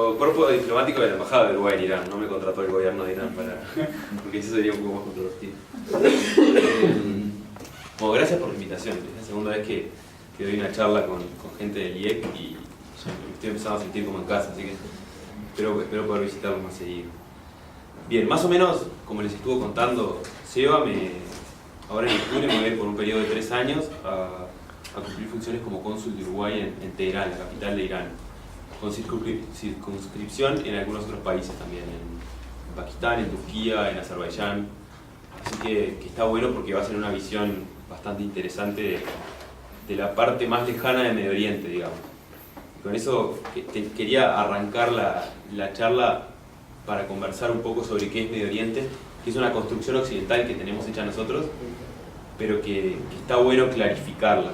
nuestro cuerpo diplomático de la Embajada de Uruguay en Irán. No me contrató el gobierno de Irán porque eso sería un poco más controvertido. Bueno, gracias por la invitación. Es la segunda vez que doy una charla con gente del IEC y me estoy empezando a sentir como en casa, así que espero poder visitarlos más seguido. Bien, más o menos, como les estuvo contando Seba, ahora en octubre me voy a ir por un periodo de 3 años a cumplir funciones como cónsul de Uruguay en Teherán, la capital de Irán, con circunscripción en algunos otros países también, en Pakistán, en Turquía, en Azerbaiyán. Así que está bueno porque va a ser una visión bastante interesante de la parte más lejana de Medio Oriente, digamos. Y con eso quería arrancar la charla para conversar un poco sobre qué es Medio Oriente, que es una construcción occidental que tenemos hecha nosotros, pero que está bueno clarificarla.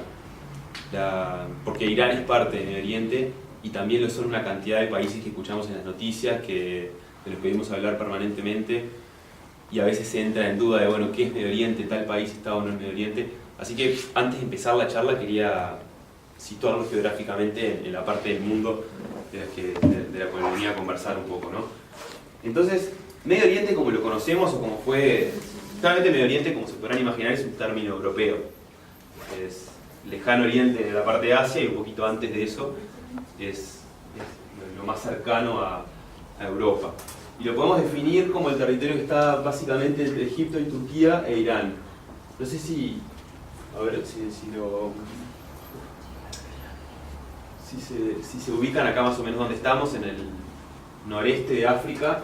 Porque Irán es parte de Medio Oriente y también lo son una cantidad de países que escuchamos en las noticias, de los que oímos hablar permanentemente, y a veces se entra en duda de, bueno, ¿qué es Medio Oriente? ¿Tal país está o no es Medio Oriente? Así que antes de empezar la charla quería situarlo geográficamente en la parte del mundo de la cual venía a conversar un poco, ¿no? Entonces, Medio Oriente como lo conocemos o como fue... Claramente Medio Oriente, como se podrán imaginar, es un término europeo. Es Lejano Oriente de la parte de Asia y un poquito antes de eso es lo más cercano a Europa. Y lo podemos definir como el territorio que está básicamente entre Egipto y Turquía e Irán. No sé si... A ver si se ubican acá más o menos donde estamos, en el noreste de África.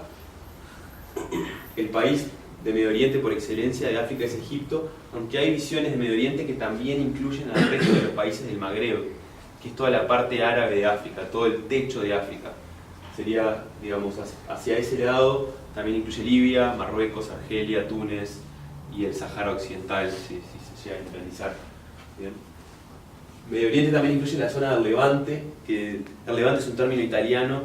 El país de Medio Oriente por excelencia de África es Egipto, aunque hay visiones de Medio Oriente que también incluyen al resto de los países del Magreb, que es toda la parte árabe de África, todo el techo de África. Sería, digamos, hacia ese lado también incluye Libia, Marruecos, Argelia, Túnez y el Sahara Occidental, si se llega a independizar. Bien. Medio Oriente también incluye la zona del Levante, que el Levante es un término italiano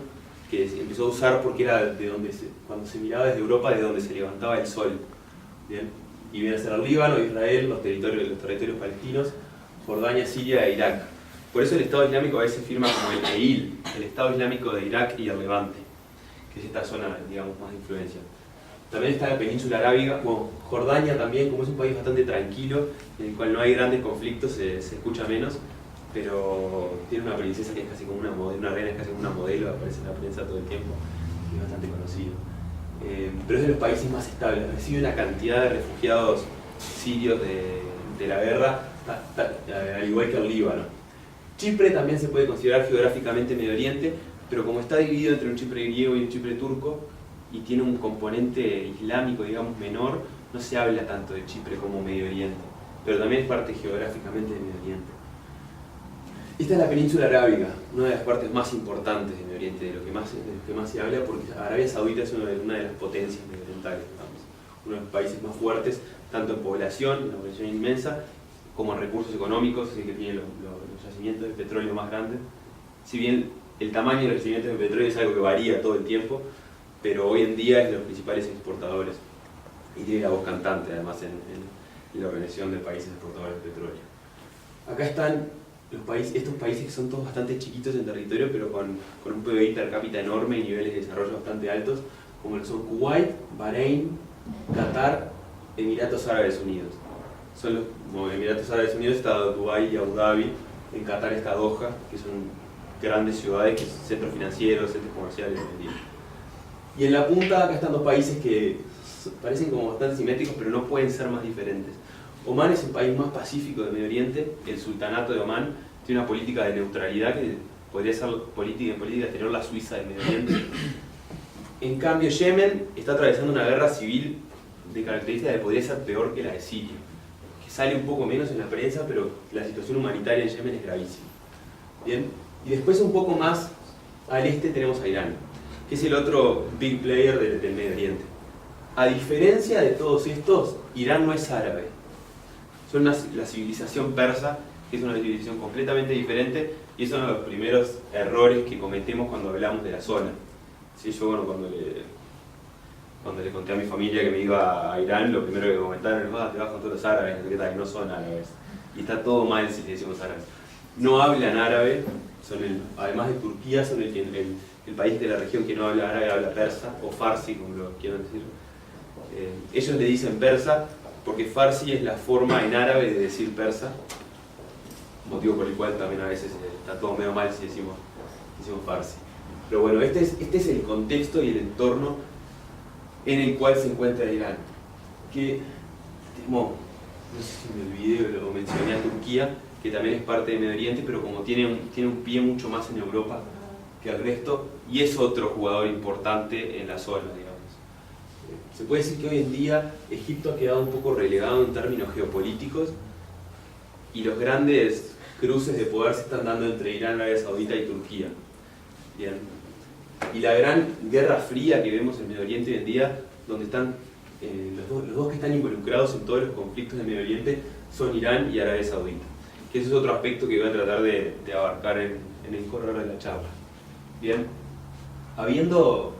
que se empezó a usar porque era de donde cuando se miraba desde Europa, de donde se levantaba el sol. Bien. Y viene a ser el Líbano, Israel, los territorios palestinos, Jordania, Siria e Irak. Por eso el Estado Islámico a veces firma como el EIL, el Estado Islámico de Irak y el Levante, que es esta zona, digamos, más de influencia. También está la península arábiga, bueno, Jordania también, como es un país bastante tranquilo, en el cual no hay grandes conflictos, se escucha menos, pero tiene una princesa que es casi como una reina es casi como una modelo, aparece en la prensa todo el tiempo, y es bastante conocido. Pero es de los países más estables, recibe una cantidad de refugiados sirios de la guerra, al igual que el Líbano. Chipre también se puede considerar geográficamente Medio Oriente, pero como está dividido entre un Chipre griego y un Chipre turco, y tiene un componente islámico, digamos, menor, no se habla tanto de Chipre como Medio Oriente, pero también es parte geográficamente de Medio Oriente. Esta es la península arábiga, una de las partes más importantes de Medio Oriente, de lo que más se habla, porque Arabia Saudita es una de las potencias medioorientales, digamos, uno de los países más fuertes, tanto en población, una población inmensa, como en recursos económicos, es el que tiene los yacimientos de petróleo más grandes. Si bien el tamaño de los yacimientos de petróleo es algo que varía todo el tiempo, pero hoy en día es de los principales exportadores y tiene la voz cantante además en la Organización de Países Exportadores de Petróleo. Acá están estos países que son todos bastante chiquitos en territorio, pero con un PBI per cápita enorme y niveles de desarrollo bastante altos, como lo son Kuwait, Bahrein, Qatar, Emiratos Árabes Unidos. Como Emiratos Árabes Unidos está Dubái y Abu Dhabi, en Qatar está Doha, que son grandes ciudades, que son centros financieros, centros comerciales. Y en la punta acá están dos países que parecen como bastante simétricos, pero no pueden ser más diferentes. Omán es el país más pacífico de Medio Oriente, el Sultanato de Omán tiene una política de neutralidad que podría ser política exterior la Suiza de Medio Oriente. En cambio, Yemen está atravesando una guerra civil de características que podría ser peor que la de Siria, que sale un poco menos en la prensa, pero la situación humanitaria en Yemen es gravísima. Bien, y después un poco más al este tenemos a Irán, que es el otro big player del Medio Oriente. A diferencia de todos estos, Irán no es árabe. Son la civilización persa, que es una civilización completamente diferente, y es uno de los primeros errores que cometemos cuando hablamos de la zona. Sí, yo, bueno, cuando le conté a mi familia que me iba a Irán, lo primero que comentaron es: te vas con todos los árabes, y no son árabes. Y está todo mal si le decimos árabes. No hablan árabe, además de Turquía, son el país de la región que no habla árabe, habla persa, o farsi, como lo quieran decir. Ellos le dicen persa porque farsi es la forma en árabe de decir persa, motivo por el cual también a veces está todo medio mal si decimos farsi. Pero bueno, este es el contexto y el entorno en el cual se encuentra Irán. Que, no sé si me olvidé o mencioné a Turquía, que también es parte de Medio Oriente, pero como tiene un pie mucho más en Europa que el resto, y es otro jugador importante en la zona, digamos. Se puede decir que hoy en día Egipto ha quedado un poco relegado en términos geopolíticos, y los grandes cruces de poder se están dando entre Irán, Arabia Saudita y Turquía. Bien. Y la gran guerra fría que vemos en Medio Oriente hoy en día, donde están los dos que están involucrados en todos los conflictos de Medio Oriente, son Irán y Arabia Saudita. Que ese es otro aspecto que voy a tratar de abarcar en el correr de la charla. Bien, habiendo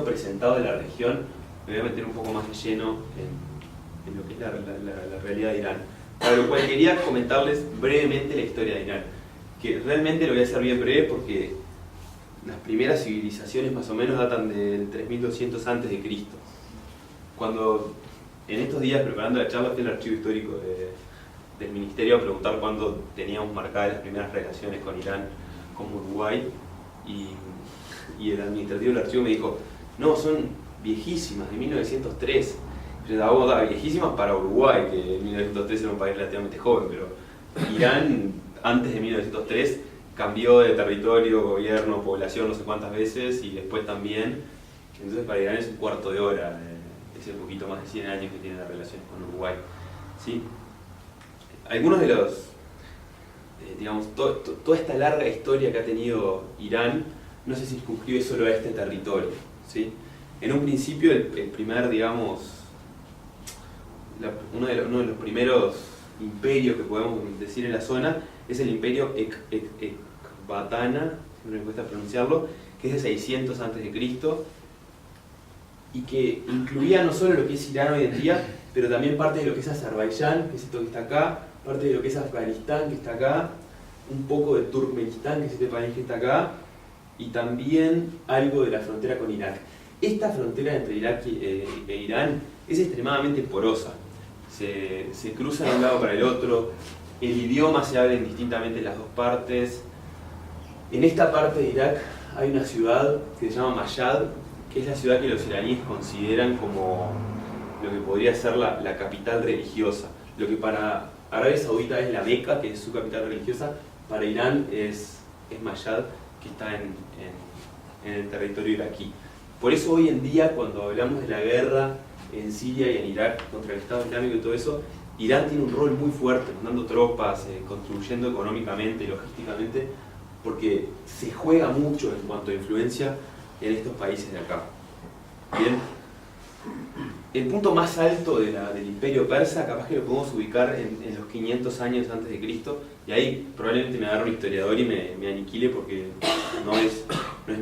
presentado la región, me voy a meter un poco más de lleno en lo que es la realidad de Irán. Para lo cual quería comentarles brevemente la historia de Irán, que realmente lo voy a hacer bien breve porque las primeras civilizaciones más o menos datan del 3200 a.C. Cuando en estos días preparando la charla fui al archivo histórico del ministerio a preguntar cuándo teníamos marcadas las primeras relaciones con Irán, con Uruguay, y el administrativo del archivo me dijo, no, son viejísimas, de 1903. Yo viejísimas para Uruguay, que en 1903 era un país relativamente joven, pero Irán antes de 1903 cambió de territorio, gobierno, población no sé cuántas veces, y después también, entonces para Irán es un cuarto de hora, es un poquito más de 100 años que tiene las relaciones con Uruguay. ¿Sí? Algunos de los, digamos, toda esta larga historia que ha tenido Irán no se circunscribe solo a este territorio. ¿Sí? En un principio, el primer, digamos, uno de los primeros imperios que podemos decir en la zona es el imperio Ecbatana, siempre me cuesta pronunciarlo, que es de 600 a.C. y que incluía no solo lo que es Irán hoy en día, pero también parte de lo que es Azerbaiyán, que es esto que está acá, parte de lo que es Afganistán, que está acá, un poco de Turkmenistán, que es este país que está acá, y también algo de la frontera con Irak. Esta frontera entre Irak e Irán es extremadamente porosa. Se cruzan de un lado para el otro, el idioma se habla indistintamente en las dos partes. En esta parte de Irak hay una ciudad que se llama Mashhad, que es la ciudad que los iraníes consideran como lo que podría ser la capital religiosa. Lo que para Arabia Saudita es la Meca, que es su capital religiosa, para Irán es Mashhad, que está en el territorio iraquí. Por eso hoy en día, cuando hablamos de la guerra en Siria y en Irak contra el Estado Islámico y todo eso, Irán tiene un rol muy fuerte, mandando tropas, construyendo económicamente, logísticamente, porque se juega mucho en cuanto a influencia en estos países de acá. Bien, el punto más alto del imperio persa, capaz que lo podemos ubicar en los 500 años antes de Cristo, y ahí probablemente me agarre un historiador y me aniquile porque no es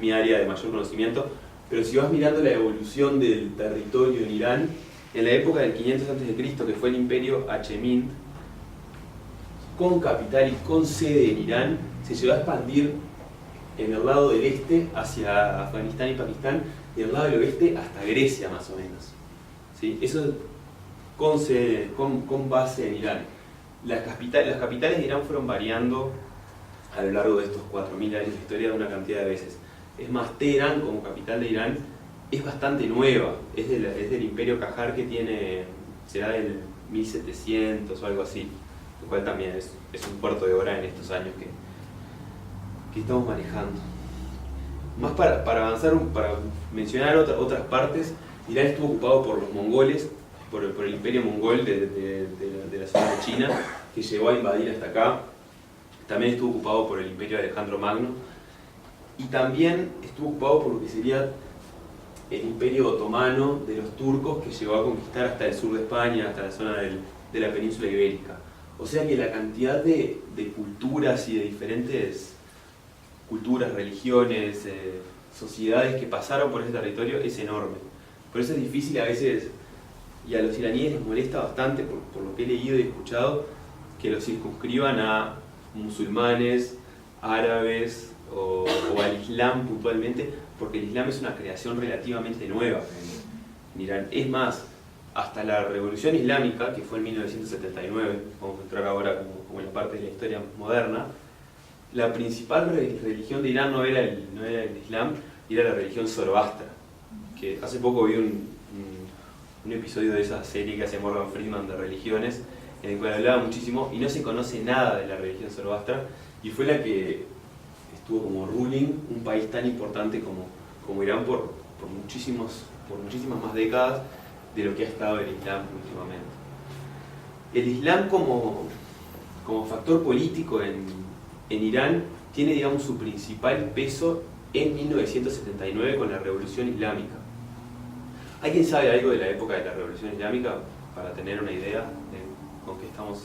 mi área de mayor conocimiento. Pero si vas mirando la evolución del territorio en Irán, en la época del 500 a.C., que fue el imperio Achemín, con capital y con sede en Irán, se llegó a expandir en el lado del este hacia Afganistán y Pakistán, y en el lado del oeste hasta Grecia más o menos. ¿Sí? Eso con sede, con base en Irán. Las capitales de Irán fueron variando a lo largo de estos 4.000 años de historia de una cantidad de veces. Es más, Teherán, como capital de Irán, es bastante nueva. Es del imperio Qajar, que será del 1700 o algo así, lo cual también es un cuarto de hora en estos años que estamos manejando. Más para avanzar, para mencionar otras partes, Irán estuvo ocupado por los mongoles, por el imperio mongol de la zona de China, que llegó a invadir hasta acá. También estuvo ocupado por el imperio de Alejandro Magno, y también estuvo ocupado por lo que sería el imperio otomano de los turcos, que llegó a conquistar hasta el sur de España, hasta la zona de la península ibérica. O sea que la cantidad de culturas y de diferentes culturas, religiones, sociedades que pasaron por ese territorio es enorme. Por eso es difícil a veces, y a los iraníes les molesta bastante, por lo que he leído y escuchado, que los circunscriban a musulmanes, árabes o al Islam puntualmente, porque el Islam es una creación relativamente nueva en Irán. Es más, hasta la Revolución Islámica, que fue en 1979, vamos a entrar ahora como en la parte de la historia moderna, la principal religión de Irán no era el Islam, era la religión zoroastra. Que hace poco vi un episodio de esa serie que hace Morgan Freeman de religiones, en el cual hablaba muchísimo y no se conoce nada de la religión zoroastra, y fue la que estuvo como ruling un país tan importante como Irán por muchísimas más décadas de lo que ha estado el Islam últimamente. El Islam como factor político en Irán tiene, digamos, su principal peso en 1979 con la Revolución Islámica. ¿Alguien sabe algo de la época de la Revolución Islámica para tener una idea de con qué estamos?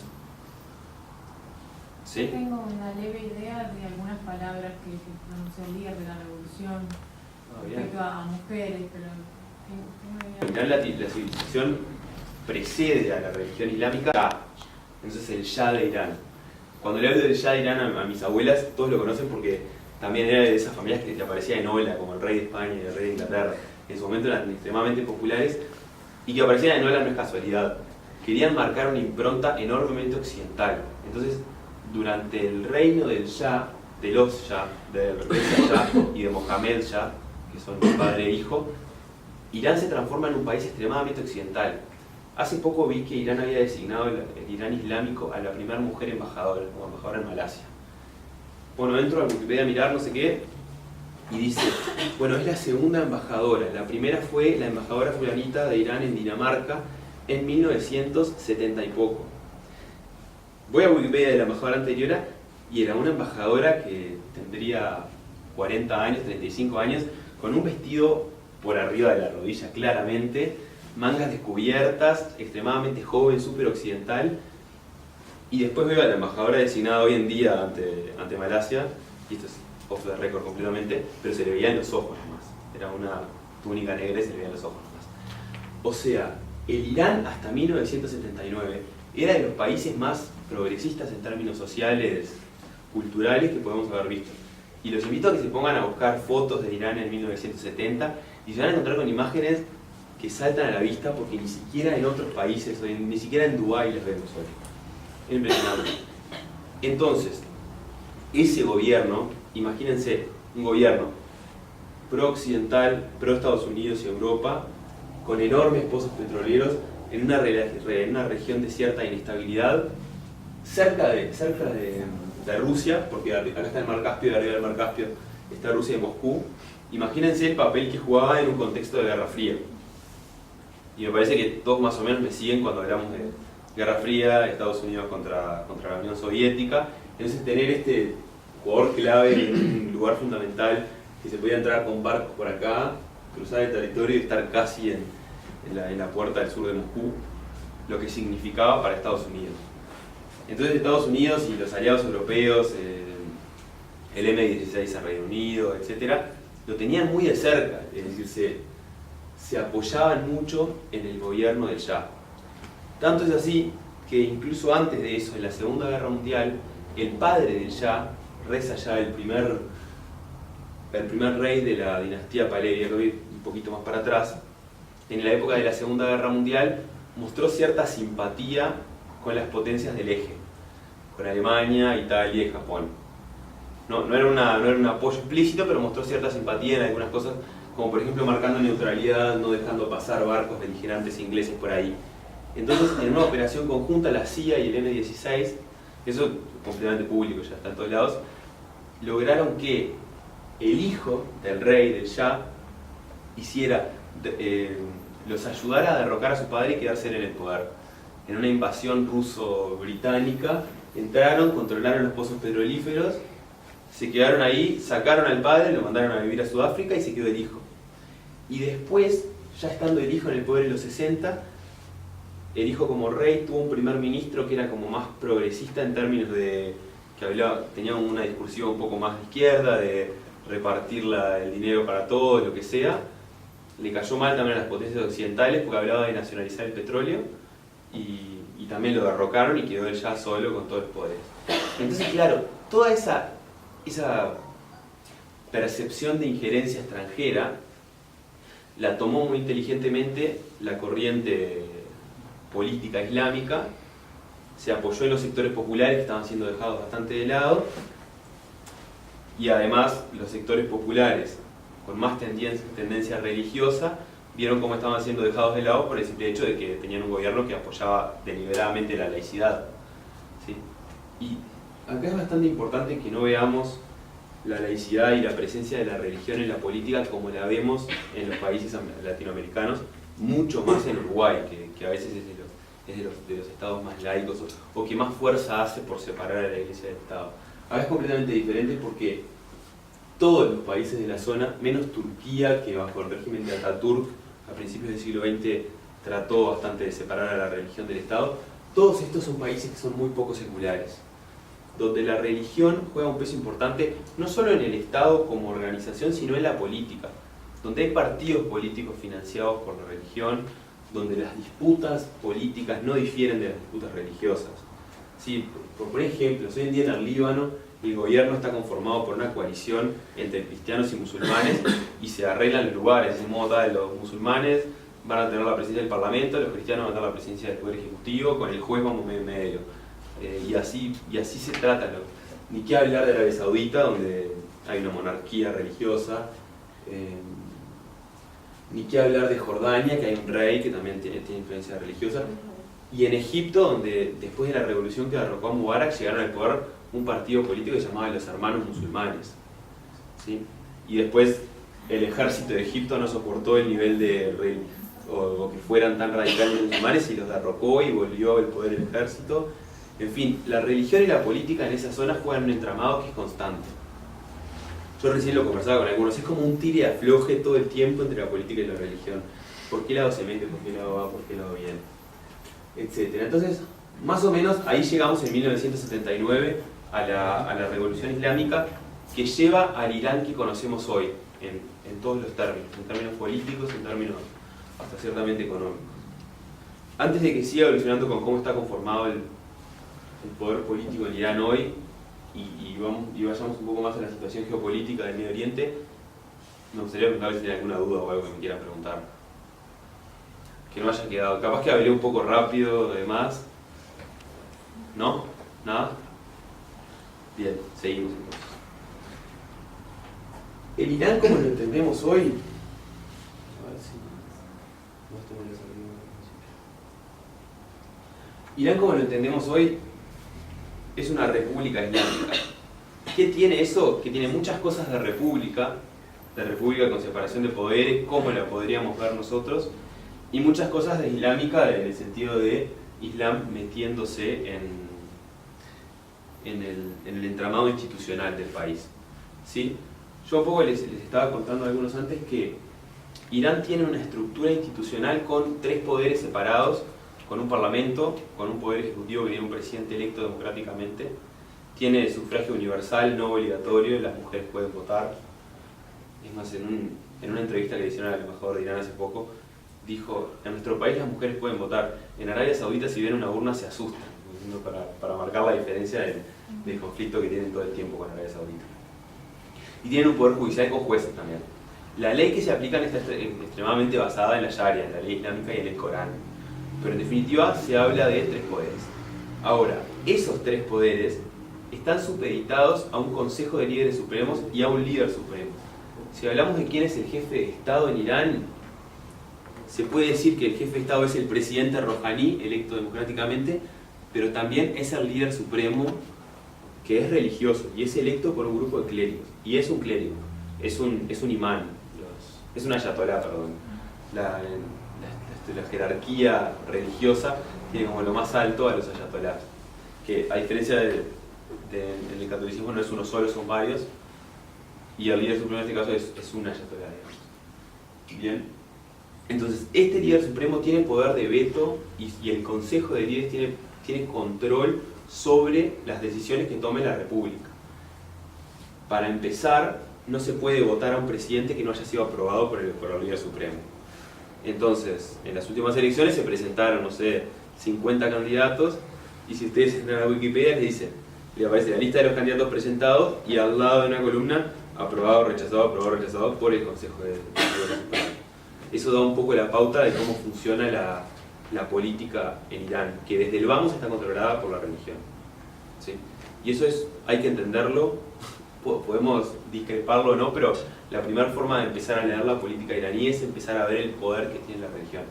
¿Sí? Tengo una leve idea de algunas palabras que pronunció el líder de la revolución respecto a mujeres, pero en Irán la civilización precede a la religión islámica, entonces el Shah de Irán. Cuando le hablo del Shah de Irán a mis abuelas, todos lo conocen porque también era de esas familias que te aparecía en Ola, como el rey de España y el rey de Inglaterra. En su momento eran extremadamente populares, y que aparecían en Ola no es casualidad. Querían marcar una impronta enormemente occidental. Entonces, durante el reino del Shah, de los Shah, del Reza Shah y de Mohammed Shah, que son padre e hijo, Irán se transforma en un país extremadamente occidental. Hace poco vi que Irán había designado el Irán islámico a la primera mujer embajadora, como embajadora en Malasia. Bueno, entro a Wikipedia a mirar no sé qué, y dice, bueno, es la segunda embajadora. La primera fue la embajadora fulanita de Irán en Dinamarca en 1970 y poco. Voy a Wikipedia de la embajadora anterior y era una embajadora que tendría 40 años, 35 años, con un vestido por arriba de la rodilla claramente, mangas descubiertas, extremadamente joven, súper occidental. Y después veo a la embajadora designada hoy en día ante Malasia, y esto es off the record completamente, pero se le veían los ojos nomás. Era una túnica negra y se le veían los ojos nomás. O sea, el Irán hasta 1979 era de los países más progresistas en términos sociales, culturales que podemos haber visto. Y los invito a que se pongan a buscar fotos de Irán en 1970 y se van a encontrar con imágenes que saltan a la vista porque ni siquiera en otros países, ni siquiera en Dubái las vemos hoy. Impresionante. Entonces, ese gobierno, imagínense, un gobierno pro-occidental, pro-Estados Unidos y Europa, con enormes pozos petroleros, en una región de cierta inestabilidad, cerca de Rusia, porque acá está el Mar Caspio y arriba del Mar Caspio está Rusia y Moscú. Imagínense el papel que jugaba en un contexto de Guerra Fría. Y me parece que todos más o menos me siguen cuando hablamos de Guerra Fría, Estados Unidos contra la Unión Soviética. Entonces tener este jugador clave en un lugar fundamental, que se podía entrar con barcos por acá, cruzar el territorio y estar casi en la puerta del sur de Moscú, lo que significaba para Estados Unidos. Entonces Estados Unidos y los aliados europeos, el M-16 a Reino Unido, etc., lo tenían muy de cerca, es decir, se apoyaban mucho en el gobierno del Shah. Tanto es así que incluso antes de eso, en la Segunda Guerra Mundial, el padre del Shah, Reza Shah, el primer rey de la dinastía Pahlavi, que voy un poquito más para atrás, en la época de la Segunda Guerra Mundial mostró cierta simpatía con las potencias del eje, con Alemania, Italia y Japón. No era un apoyo explícito, pero mostró cierta simpatía en algunas cosas, como por ejemplo marcando neutralidad, no dejando pasar barcos beligerantes ingleses por ahí. Entonces, en una operación conjunta, la CIA y el M-16, eso es completamente público, ya está en todos lados, lograron que el hijo del rey, del Shah, los ayudara a derrocar a su padre y quedarse en el poder. En una invasión ruso-británica, entraron, controlaron los pozos petrolíferos, se quedaron ahí, sacaron al padre, lo mandaron a vivir a Sudáfrica y se quedó el hijo. Y después, ya estando el hijo en el poder en los 60, el hijo como rey tuvo un primer ministro que era como más progresista en términos de que tenía una discursión un poco más de izquierda, de repartir el dinero para todos, lo que sea. Le cayó mal también a las potencias occidentales porque hablaba de nacionalizar el petróleo y también lo derrocaron y quedó él ya solo con todos los poderes. Entonces, claro, toda esa esa percepción de injerencia extranjera la tomó muy inteligentemente la corriente política islámica, se apoyó en los sectores populares que estaban siendo dejados bastante de lado, y además los sectores populares con más tendencia religiosa vieron cómo estaban siendo dejados de lado por el simple hecho de que tenían un gobierno que apoyaba deliberadamente la laicidad, ¿sí? Y acá es bastante importante que no veamos la laicidad y la presencia de la religión en la política como la vemos en los países latinoamericanos, mucho más en Uruguay, que a veces es de los estados más laicos o que más fuerza hace por separar a la iglesia del Estado. Acá es completamente diferente porque todos los países de la zona, menos Turquía, que bajo el régimen de Atatürk a principios del siglo XX trató bastante de separar a la religión del Estado, todos estos son países que son muy poco seculares, donde la religión juega un peso importante no solo en el Estado como organización, sino en la política, donde hay partidos políticos financiados por la religión, donde las disputas políticas no difieren de las disputas religiosas. Sí, por ejemplo, hoy en día en el Líbano el gobierno está conformado por una coalición entre cristianos y musulmanes y se arreglan los lugares, de modo tal los musulmanes van a tener la presidencia del parlamento, los cristianos van a tener la presidencia del poder ejecutivo, con el juez vamos medio en medio. Y así se trata. Ni qué hablar de Arabia Saudita, donde hay una monarquía religiosa, ni qué hablar de Jordania, que hay un rey que también tiene influencia religiosa, y en Egipto, donde después de la revolución que derrocó a Mubarak llegaron al poder un partido político que se llamaba los Hermanos Musulmanes, ¿sí? Y después el ejército de Egipto no soportó el nivel de o que fueran tan radicales musulmanes y los derrocó y volvió el poder del ejército. En fin, la religión y la política en esa zona juegan un entramado que es constante. Yo recién lo conversaba con algunos, es como un tire y afloje todo el tiempo entre la política y la religión. ¿Por qué lado se mete? ¿Por qué lado va? ¿Por qué lado viene? Etcétera. Entonces, más o menos ahí llegamos en 1979 a la revolución islámica que lleva al Irán que conocemos hoy, en todos los términos, en términos políticos, en términos hasta ciertamente económicos. Antes de que siga evolucionando con cómo está conformado el poder político en Irán hoy y vayamos un poco más a la situación geopolítica del Medio Oriente, me gustaría preguntar si tienen alguna duda o algo que me quieran preguntar. Que no haya quedado. Capaz que hablé un poco rápido, además. ¿No? ¿Nada? Bien, seguimos entonces. El Irán como lo entendemos hoy. A ver si. Irán como lo entendemos hoy es una república islámica. ¿Qué tiene eso? Que tiene muchas cosas de república con separación de poderes, como la podríamos ver nosotros, y muchas cosas de islámica en el sentido de Islam metiéndose en el entramado institucional del país, ¿sí? Yo un poco les estaba contando a algunos antes que Irán tiene una estructura institucional con tres poderes separados, con un parlamento, con un poder ejecutivo que tiene un presidente electo democráticamente, tiene sufragio universal, no obligatorio, las mujeres pueden votar. Es más, en una entrevista que le hicieron al embajador de Irán hace poco, dijo, en nuestro país las mujeres pueden votar, en Arabia Saudita si ven una urna se asustan, para marcar la diferencia del conflicto que tienen todo el tiempo con Arabia Saudita. Y tienen un poder judicial con jueces también. La ley que se aplica está extremadamente basada en la Sharia, en la ley islámica y en el Corán. Pero en definitiva se habla de tres poderes. Ahora, esos tres poderes están supeditados a un consejo de líderes supremos y a un líder supremo. Si hablamos de quién es el jefe de Estado en Irán, se puede decir que el jefe de Estado es el presidente Rouhani, electo democráticamente, pero también es el líder supremo que es religioso y es electo por un grupo de clérigos. Y es un clérigo, es un imán, es un ayatolá, perdón. La jerarquía religiosa tiene como lo más alto a los ayatolás, que a diferencia del catolicismo no es uno solo, son varios, y el líder supremo en este caso es un ayatolá, digamos. Bien, entonces este líder supremo tiene poder de veto y el consejo de líderes tiene control sobre las decisiones que tome la república. Para empezar, no se puede votar a un presidente que no haya sido aprobado por el líder supremo. Entonces, en las últimas elecciones se presentaron, no sé, 50 candidatos, y si ustedes entran a Wikipedia les dicen, y aparece la lista de los candidatos presentados y al lado de una columna aprobado, rechazado por el Consejo de Supremo. Eso da un poco la pauta de cómo funciona la política en Irán, que desde el vamos está controlada por la religión. ¿Sí? Y eso hay que entenderlo, podemos discreparlo o no, pero la primera forma de empezar a leer la política iraní es empezar a ver el poder que tiene la religión.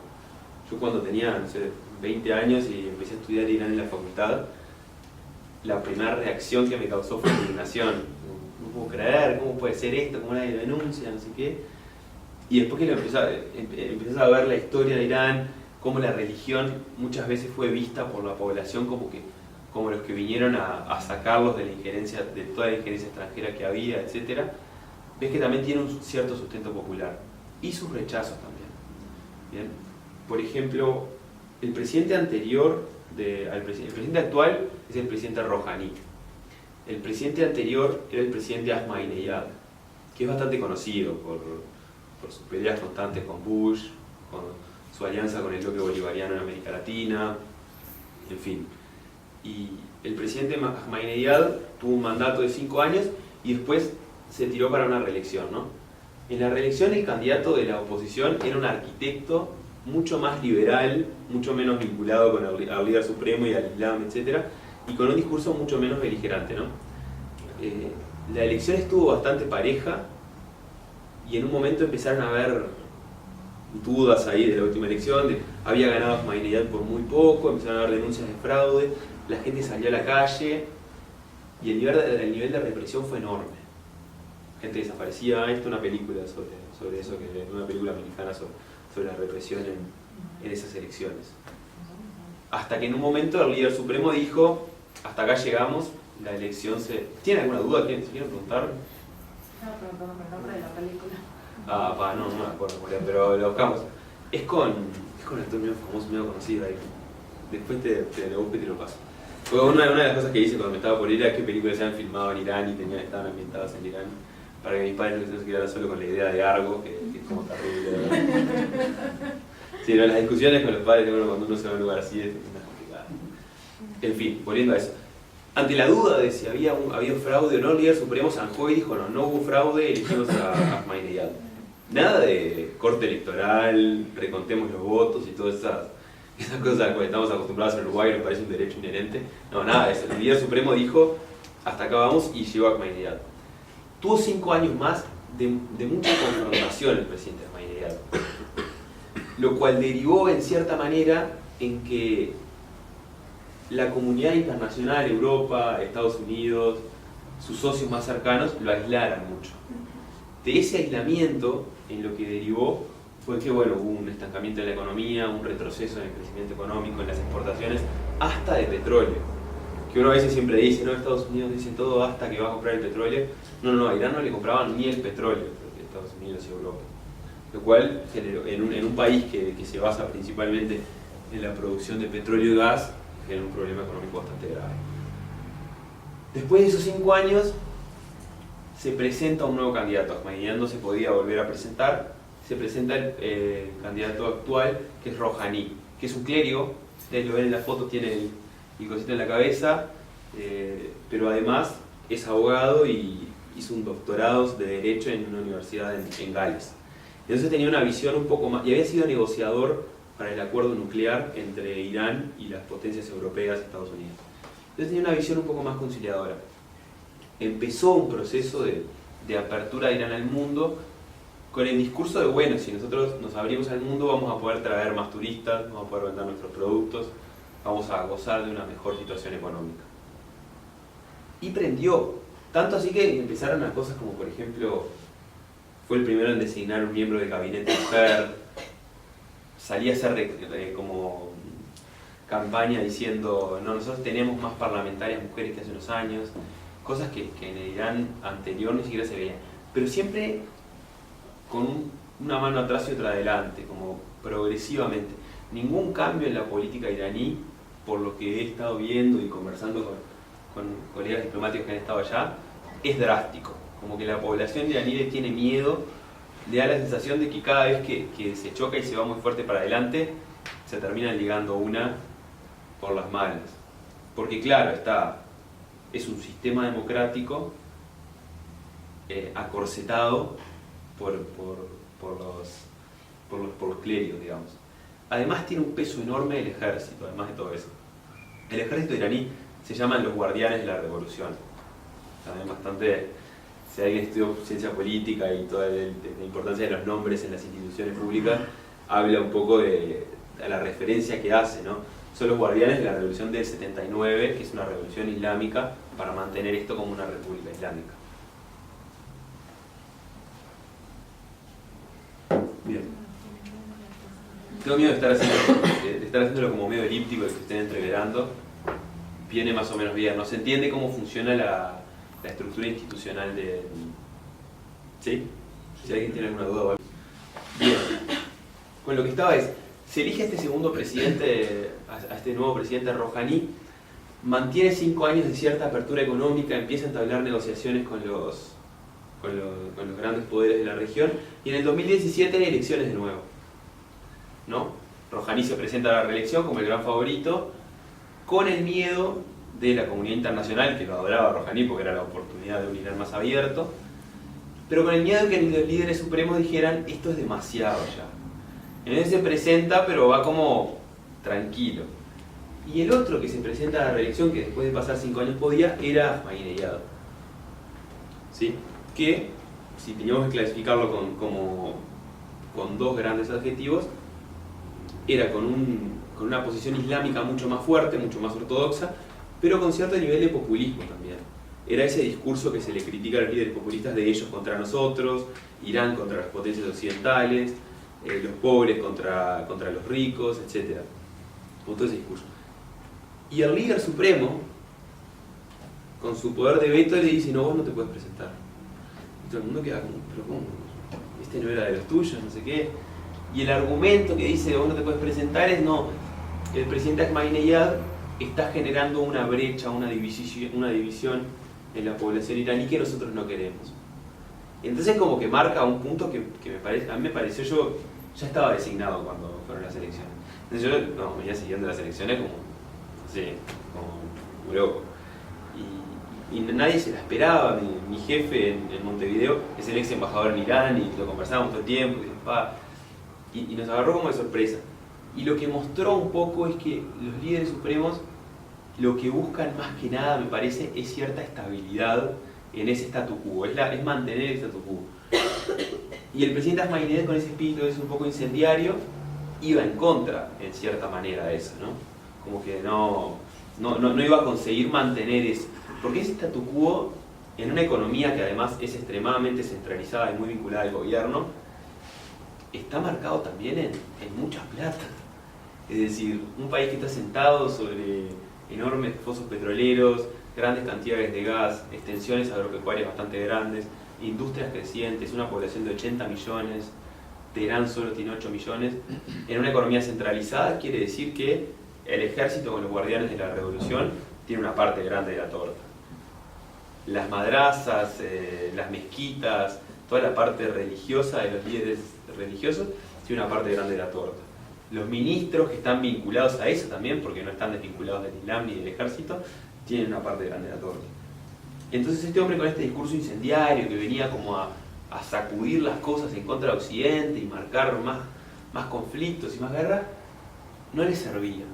Yo cuando tenía, no sé, 20 años y empecé a estudiar Irán en la facultad, la primera reacción que me causó fue indignación. No puedo creer, ¿cómo puede ser esto? ¿Cómo nadie lo denuncia? No sé qué. Y después que empezás a ver la historia de Irán, cómo la religión muchas veces fue vista por la población como los que vinieron a sacarlos de la injerencia, de toda la injerencia extranjera que había, etc. Ves que también tiene un cierto sustento popular. Y sus rechazos también. ¿Bien? Por ejemplo, el presidente anterior, el presidente actual es el presidente Rouhani. El presidente anterior era el presidente Ahmadinejad, que es bastante conocido por sus peleas constantes con Bush, con su alianza con el bloque bolivariano en América Latina, en fin. Y el presidente Ahmadinejad tuvo un mandato de 5 años y después se tiró para una reelección, ¿no? En la reelección el candidato de la oposición era un arquitecto mucho más liberal, mucho menos vinculado con al líder supremo y al Islam, etc., y con un discurso mucho menos beligerante, ¿no? La elección estuvo bastante pareja y en un momento empezaron a haber dudas ahí de la última elección, había ganado Ahmadinejad por muy poco, empezaron a haber denuncias de fraude, la gente salió a la calle y el nivel de represión fue enorme. Gente desaparecía. Esto es una película sobre eso, una película americana sobre la represión en esas elecciones. Hasta que en un momento el líder supremo dijo, hasta acá llegamos, la elección se... ¿Tiene alguna duda? ¿Se quieren preguntar? Estaba preguntando por el nombre de la película. No me acuerdo, pero lo buscamos. Es con un actor medio famoso, medio conocido ahí. Después te lo busco y te lo paso. Fue una de las cosas que hice cuando me estaba por ir a qué películas se han filmado en Irán y estaban ambientadas en Irán, para que mis padres no se quedaran solo con la idea de Argo, que es como terrible. Sí, no, las discusiones con los padres cuando uno se va a un lugar así es más complicado. En fin, volviendo a eso. Ante la duda de si había fraude o no, el líder supremo zanjó y dijo no hubo fraude, elegimos a Ahmadinejad. Nada de corte electoral, recontemos los votos y todas esas cosas que estamos acostumbrados en Uruguay, nos parece un derecho inherente. No, nada de eso. El líder supremo dijo, hasta acá vamos, y llegó a Ahmadinejad. Tuvo 5 años más de mucha confrontación el presidente Ahmadinejad, lo cual derivó en cierta manera en que la comunidad internacional, Europa, Estados Unidos, sus socios más cercanos, lo aislaran mucho. De ese aislamiento, en lo que derivó fue que hubo un estancamiento en la economía, un retroceso en el crecimiento económico, en las exportaciones, hasta de petróleo. Que uno a veces siempre dice, no, Estados Unidos dice todo hasta que va a comprar el petróleo. No, a Irán no le compraban ni el petróleo, porque Estados Unidos y Europa. Lo cual generó, en un país que se basa principalmente en la producción de petróleo y gas, genera un problema económico bastante grave. Después de esos 5 años, se presenta un nuevo candidato. Ahmadinejad no se podía volver a presentar. Se presenta el candidato actual, que es Rouhani, que es un clérigo. Ustedes lo ven en la foto, tiene el cosito en la cabeza, pero además es abogado y hizo un doctorado de Derecho en una universidad en Gales. Entonces tenía una visión un poco más, y había sido negociador para el acuerdo nuclear entre Irán y las potencias europeas, Estados Unidos. Entonces tenía una visión un poco más conciliadora. Empezó un proceso de apertura de Irán al mundo con el discurso de, bueno, si nosotros nos abrimos al mundo vamos a poder traer más turistas, vamos a poder vender nuestros productos, vamos a gozar de una mejor situación económica. Y prendió, tanto así que empezaron a cosas como, por ejemplo, fue el primero en designar un miembro del gabinete mujer, salía a hacer como campaña diciendo, no, nosotros tenemos más parlamentarias mujeres que hace unos años, cosas que en el Irán anterior ni siquiera se veían, pero siempre con una mano atrás y otra adelante, como progresivamente. Ningún cambio en la política iraní, por lo que he estado viendo y conversando con colegas diplomáticos que han estado allá, es drástico. Como que la población iraní le tiene miedo, le da la sensación de que cada vez que se choca y se va muy fuerte para adelante, se termina ligando una por las malas. Porque claro, está es un sistema democrático acorsetado por los clérigos, digamos. Además tiene un peso enorme el ejército, además de todo eso. El ejército iraní se llaman los guardianes de la revolución. También bastante, si alguien estudió ciencia política y toda la importancia de los nombres en las instituciones públicas, habla un poco de la referencia que hace, ¿no? Son los guardianes de la revolución del 79, que es una revolución islámica para mantener esto como una república islámica. Bien. Tengo miedo de estar haciéndolo como medio elíptico, de que estén entreverando. Viene más o menos bien. No se entiende cómo funciona la estructura institucional de... ¿Sí? Si alguien tiene alguna duda o algo. Bien. Con lo que estaba es, se elige a este segundo presidente, a este nuevo presidente Rouhani, mantiene 5 años de cierta apertura económica, empieza a entablar negociaciones con los grandes poderes de la región, y en el 2017 hay elecciones de nuevo, ¿no? Rouhani se presenta a la reelección como el gran favorito, con el miedo de la comunidad internacional, que lo adoraba a Rouhani porque era la oportunidad de un Irán más abierto, pero con el miedo de que los líderes supremos dijeran, esto es demasiado ya. Entonces se presenta, pero va como tranquilo. Y el otro que se presenta a la reelección, que después de pasar 5 años podía, era Ahmadinejad. ¿Sí? Que, si teníamos que clasificarlo con 2 grandes adjetivos, era con una posición islámica mucho más fuerte, mucho más ortodoxa, pero con cierto nivel de populismo también. Era ese discurso que se le critica a los líderes populistas de ellos contra nosotros, Irán contra las potencias occidentales, los pobres contra los ricos, etc. Con todo ese discurso. Y el líder supremo, con su poder de veto, le dice, no, vos no te puedes presentar. Y todo el mundo queda como, pero ¿cómo? Este no era de los tuyos, no sé qué. Y el argumento que dice, vos no te puedes presentar es, no, el presidente Ahmadinejad está generando una brecha, una división en la población iraní que nosotros no queremos. Entonces como que marca un punto que a mí me pareció, yo ya estaba designado cuando fueron las elecciones. Entonces yo venía siguiendo las elecciones como, no sé, como loco. Y nadie se la esperaba. Mi jefe en Montevideo es el ex embajador en Irán y lo conversábamos todo el tiempo y nos agarró como de sorpresa. Y lo que mostró un poco es que los líderes supremos lo que buscan más que nada, me parece, es cierta estabilidad en ese statu quo, es mantener el statu quo. Y el presidente Ahmadinejad, con ese espíritu es un poco incendiario, iba en contra, en cierta manera, de eso, ¿no? Como que no iba a conseguir mantener eso. Porque ese statu quo, en una economía que además es extremadamente centralizada y muy vinculada al gobierno, está marcado también en mucha plata. Es decir, un país que está sentado sobre enormes pozos petroleros, grandes cantidades de gas, extensiones agropecuarias bastante grandes, industrias crecientes, una población de 80 millones, Teherán solo tiene 8 millones. En una economía centralizada quiere decir que el ejército con los guardianes de la revolución tiene una parte grande de la torta. Las madrazas, las mezquitas, toda la parte religiosa de los líderes religiosos tiene una parte grande de la torta. Los ministros que están vinculados a eso también, porque no están desvinculados del Islam ni del ejército, tienen una parte grande de la torta. Entonces este hombre con este discurso incendiario que venía como a sacudir las cosas en contra de Occidente y marcar más conflictos y más guerra, no le servía.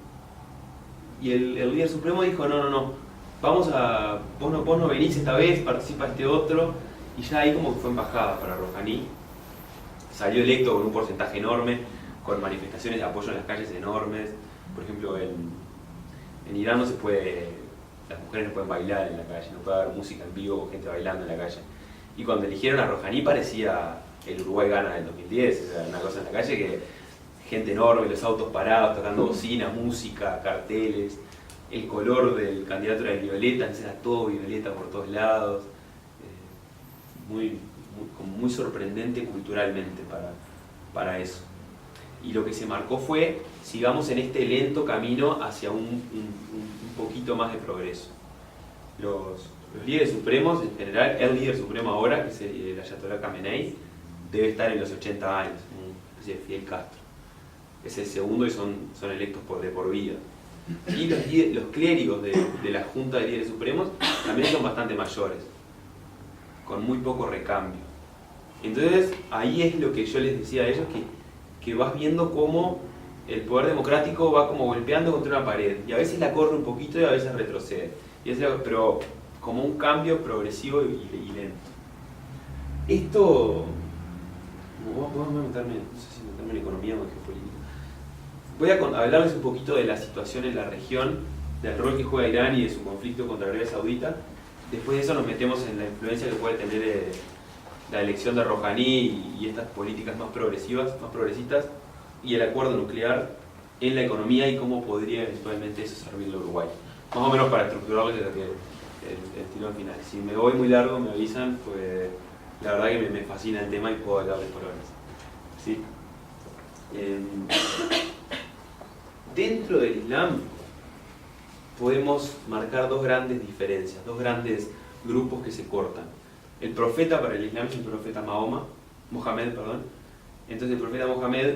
Y el líder supremo dijo, no, vos no venís esta vez, participa este otro, y ya ahí como que fue embajada para Rouhani. Salió electo con un porcentaje enorme, con manifestaciones de apoyo en las calles enormes. Por ejemplo, en Irán no se puede, las mujeres no pueden bailar en la calle, no puede haber música en vivo o gente bailando en la calle. Y cuando eligieron a Rouhani parecía el Uruguay gana del 2010, o sea, una cosa en la calle que gente enorme, los autos parados, tocando bocina, música, carteles. El color del candidato era violeta, entonces era todo violeta por todos lados. Muy sorprendente culturalmente para eso. Y lo que se marcó fue, sigamos en este lento camino hacia un poquito más de progreso. Los líderes supremos, en general, el líder supremo ahora, que es el Ayatollah Khamenei, debe estar en los 80 años, una especie de Fidel Castro. Es el segundo y son electos de por vida. Y los clérigos de la Junta de Líderes Supremos también son bastante mayores, con muy poco recambio. Entonces, ahí es lo que yo les decía a ellos, que vas viendo cómo el poder democrático va como golpeando contra una pared, y a veces la corre un poquito y a veces retrocede, pero como un cambio progresivo y lento. Esto, voy a meterme, no sé si meterme en economía o en geopolítica. Voy a hablarles un poquito de la situación en la región, del rol que juega Irán y de su conflicto contra Arabia Saudita. Después de eso nos metemos en la influencia que puede tener la elección de Rouhani y estas políticas más progresivas, más progresistas, y el acuerdo nuclear en la economía y cómo podría eventualmente eso servirle a Uruguay. Más o menos para estructurarles el tirón final. Si me voy muy largo me avisan, pues la verdad que me fascina el tema y puedo hablarles por horas. ¿Sí? Dentro del Islam podemos marcar dos grandes diferencias, dos grandes grupos que se cortan. El profeta para el Islam es el profeta Mohamed. Entonces el profeta Mohamed,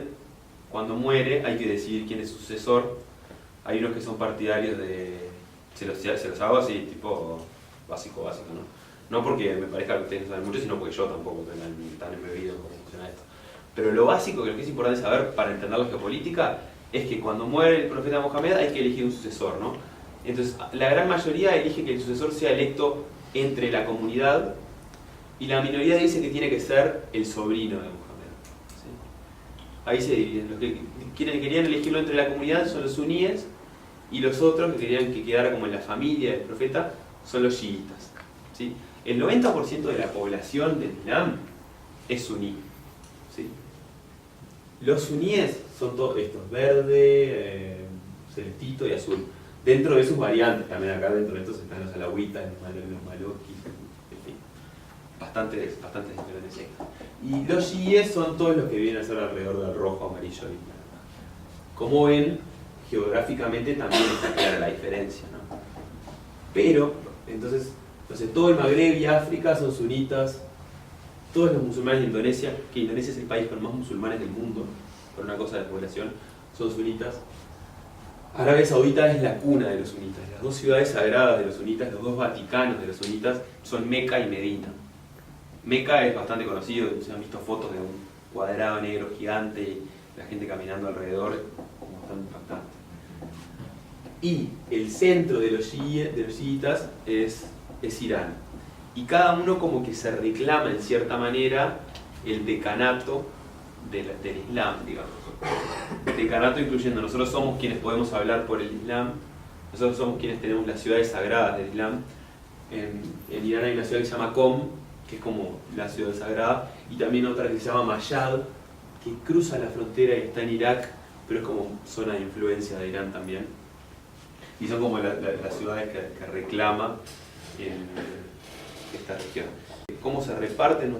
cuando muere, hay que decidir quién es su sucesor. Hay unos que son partidarios de... Se los hago así, tipo básico, ¿no? No porque me parezca que ustedes no saben mucho, sino porque yo tampoco estoy tan embebido en cómo funciona esto. Pero lo básico, que es importante saber para entender la geopolítica, es que cuando muere el profeta Mohamed hay que elegir un sucesor, ¿no? Entonces, la gran mayoría elige que el sucesor sea electo entre la comunidad, y la minoría dice que tiene que ser el sobrino de Mohamed. ¿Sí? Ahí se dividen. Los que querían elegirlo entre la comunidad son los suníes, y los otros que querían que quedara como en la familia del profeta son los chiitas. ¿Sí? El 90% de la población del Islam es suní. ¿Sí? Los suníes son todos estos, verde, celestito y azul. Dentro de sus variantes, también acá dentro de estos están los alawitas, los malokis, en fin, bastantes diferencias. Y los chiíes son todos los que vienen a ser alrededor del rojo, amarillo y naranja. Como ven, geográficamente también está clara la diferencia, ¿no? Pero, entonces todo el Magreb y África son sunitas, todos los musulmanes de Indonesia, que Indonesia es el país con más musulmanes del mundo, por una cosa de población, son sunitas. Arabia Saudita es la cuna de los sunitas. Las dos ciudades sagradas de los sunitas, los dos vaticanos de los sunitas, son Meca y Medina. Meca es bastante conocido, se han visto fotos de un cuadrado negro gigante y la gente caminando alrededor, como bastante impactante. Y el centro de los chiitas es Irán. Y cada uno como que se reclama en cierta manera el decanato del Islam, digamos. Decanato incluyendo, nosotros somos quienes podemos hablar por el Islam, nosotros somos quienes tenemos las ciudades sagradas del Islam. En Irán hay una ciudad que se llama Qom, que es como la ciudad sagrada, y también otra que se llama Mashhad, que cruza la frontera y está en Irak, pero es como zona de influencia de Irán también. Y son como las ciudades que reclama esta región. ¿Cómo se reparten?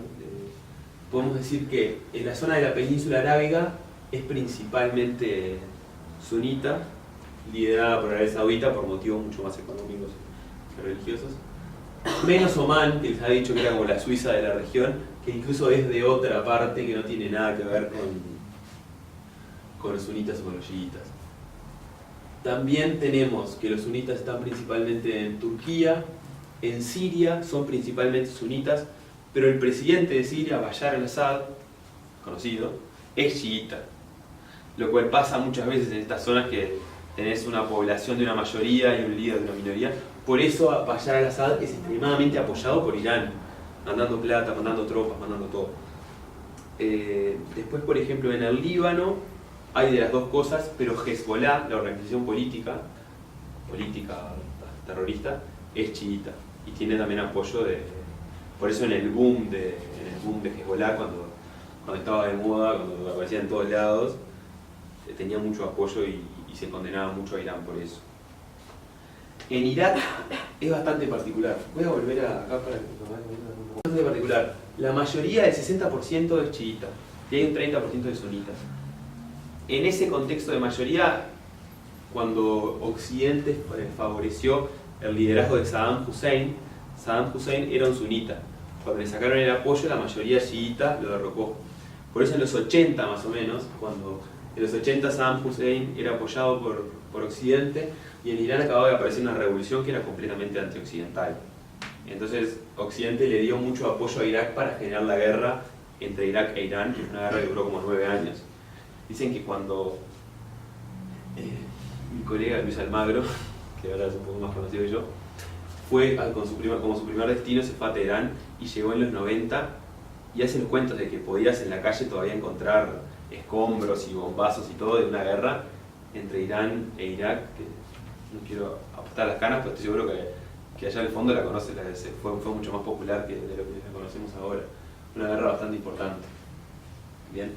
Podemos decir que en la zona de la península arábiga es principalmente sunita, liderada por Arabia Saudita por motivos mucho más económicos que religiosos. Menos Omán, que les había dicho que era como la Suiza de la región, que incluso es de otra parte que no tiene nada que ver con los sunitas o con los chiitas. También tenemos que los sunitas están principalmente en Turquía, en Siria son principalmente sunitas, pero el presidente de Siria, Bashar al-Assad, conocido, es chiita. Lo cual pasa muchas veces en estas zonas que tenés una población de una mayoría y un líder de una minoría. Por eso Bashar al-Assad es extremadamente apoyado por Irán, mandando plata, mandando tropas, mandando todo. Después, por ejemplo, en el Líbano hay de las dos cosas, pero Hezbollah, la organización política terrorista, es chiita y tiene también apoyo de... Por eso en el boom de Hezbollah, cuando estaba de moda, cuando aparecía en todos lados, tenía mucho apoyo y se condenaba mucho a Irán por eso. En Irak es bastante particular. Voy a volver acá para que es bastante particular. La mayoría, el 60% es chiita y hay un 30% de sunitas. En ese contexto de mayoría, cuando Occidente favoreció el liderazgo de Saddam Hussein era un sunita. Cuando le sacaron el apoyo, la mayoría chiita lo derrocó. Por eso en los 80 más o menos, cuando en los 80 Saddam Hussein era apoyado por Occidente, y en Irán acababa de aparecer una revolución que era completamente antioccidental. Entonces Occidente le dio mucho apoyo a Irak para generar la guerra entre Irak e Irán, que es una guerra que duró como 9 años. Dicen que cuando mi colega Luis Almagro, que ahora es un poco más conocido que yo, fue como su primer destino, se fue a Teherán y llegó en los 90 y hace los cuentos de que podías en la calle todavía encontrar escombros y bombazos y todo de una guerra entre Irán e Irak, que no quiero apostar las canas, pero estoy seguro que allá en el fondo la conoce, fue mucho más popular que de lo que la conocemos ahora. Una guerra bastante importante. Bien.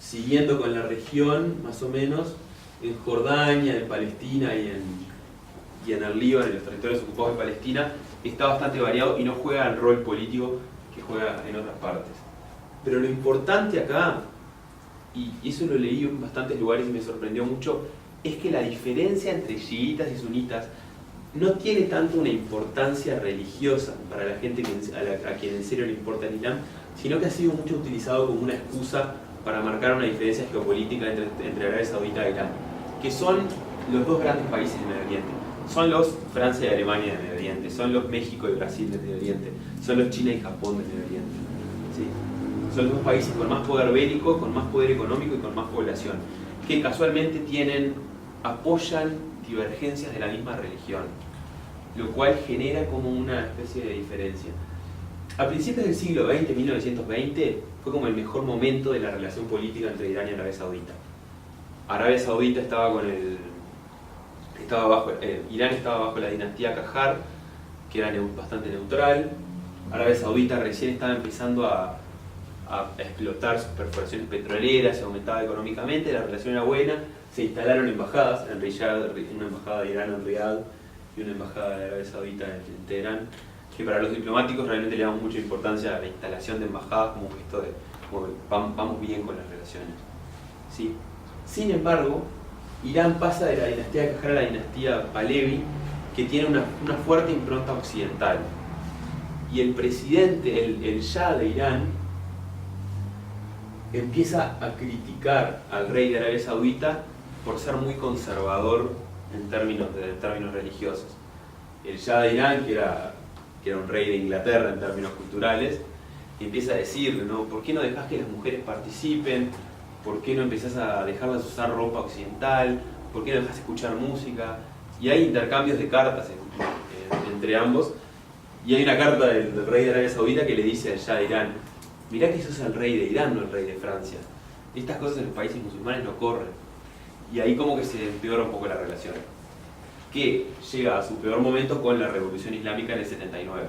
Siguiendo con la región, más o menos, en Jordania, en Palestina y en el Líbano, en los territorios ocupados de Palestina, está bastante variado y no juega el rol político que juega en otras partes. Pero lo importante acá, y eso lo leí en bastantes lugares y me sorprendió mucho, es que la diferencia entre chiitas y sunitas no tiene tanto una importancia religiosa para la gente a quien en serio le importa el Islam, sino que ha sido mucho utilizado como una excusa para marcar una diferencia geopolítica entre Arabia Saudita e Irán, que son los dos grandes países del Medio Oriente. Son los Francia y Alemania del Medio Oriente, son los México y Brasil del Medio Oriente, son los China y Japón del Medio Oriente. ¿Sí? Son los dos países con más poder bélico, con más poder económico y con más población, que casualmente apoyan divergencias de la misma religión, lo cual genera como una especie de diferencia. A principios del siglo XX, 1920, fue como el mejor momento de la relación política entre Irán y Arabia Saudita. Arabia Saudita Irán estaba bajo la dinastía Qajar, que era bastante neutral. Arabia Saudita recién estaba empezando a explotar sus perforaciones petroleras, se aumentaba económicamente, la relación era buena, se instalaron embajadas en Riyadh, una embajada de Irán en Riyadh y una embajada de Arabia Saudita en Teherán, que para los diplomáticos realmente le damos mucha importancia a la instalación de embajadas como un gesto de vamos bien con las relaciones. ¿Sí? Sin embargo, Irán pasa de la dinastía Qajar a la dinastía Pahlavi, que tiene una fuerte impronta occidental. Y el presidente, el Shah de Irán, empieza a criticar al rey de Arabia Saudita por ser muy conservador en términos religiosos. El Shah de Irán, que era un rey de Inglaterra en términos culturales, empieza a decirle, ¿no? ¿Por qué no dejás que las mujeres participen? ¿Por qué no empezás a dejarlas usar ropa occidental? ¿Por qué no dejás escuchar música? Y hay intercambios de cartas entre ambos. Y hay una carta del rey de Arabia Saudita que le dice al Shah de Irán: mirá que sos el rey de Irán, no el rey de Francia. Estas cosas en los países musulmanes no corren. Y ahí como que se empeora un poco la relación, que llega a su peor momento con la Revolución Islámica en el 79.